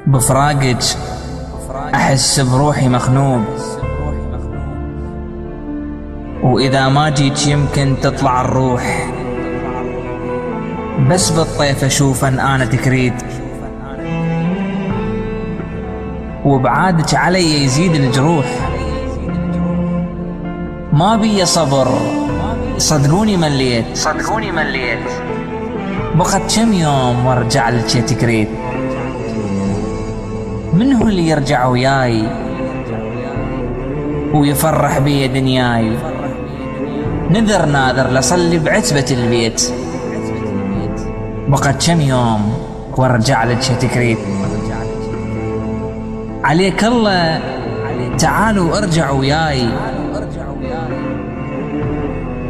بفراقك أحس بروحي مخنوب، وإذا ما جيت يمكن تطلع الروح، بس بالطيف أشوف أن أنا تكريد، وبعادك علي يزيد الجروح. ما بي صبر صدقوني مليت، بقت كم يوم وارجع لك يا تكريد. من هو اللي يرجع وياي ويفرح بي دنياي؟ نذر لصلي بعتبة البيت، بقت كم يوم وارجع لك يا تكريد. عليك الله تعالوا ارجعوا وياي،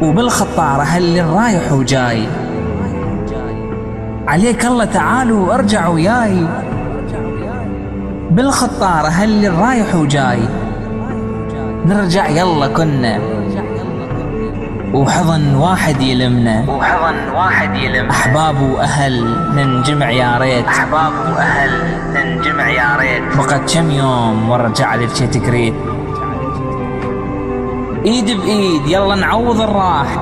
وبالخطارة هل رايح وجاي. عليك الله تعالوا ارجعوا وياي، بالخطارة هل رايح وجاي. نرجع يلا كنا وحضن واحد يلمنا، أحباب وأهل ننجمع يا ريت، بقت كم يوم وارجع لك يا تكريد. ايد بايد يلا نعوض الراح،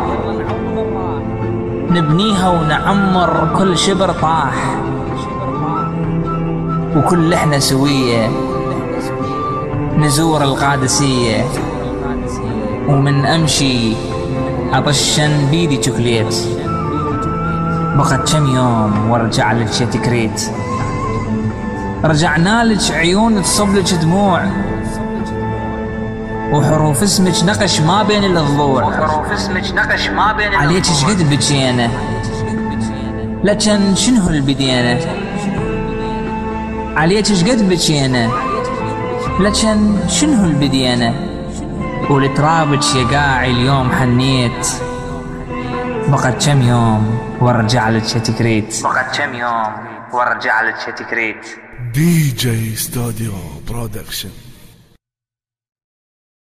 نبنيها ونعمر كل شبر طاح، وكل احنا سوية نزور القادسية، ومن امشي اطشن بيدي شوكليت. بقت كم يوم وارجع لك يا تكريت. رجعنا لك عيون تصب لك دموع، وحروف اسمك نقش ما بين الضلوع. عليك شقد بجينا لكن شنو البدينا. عليك شقد بجينا لكن شنو البدينا. ولترابك يا قاعي اليوم حنيت، بقت كم يوم وارجع لك يا تكريت. DJ Studio Production.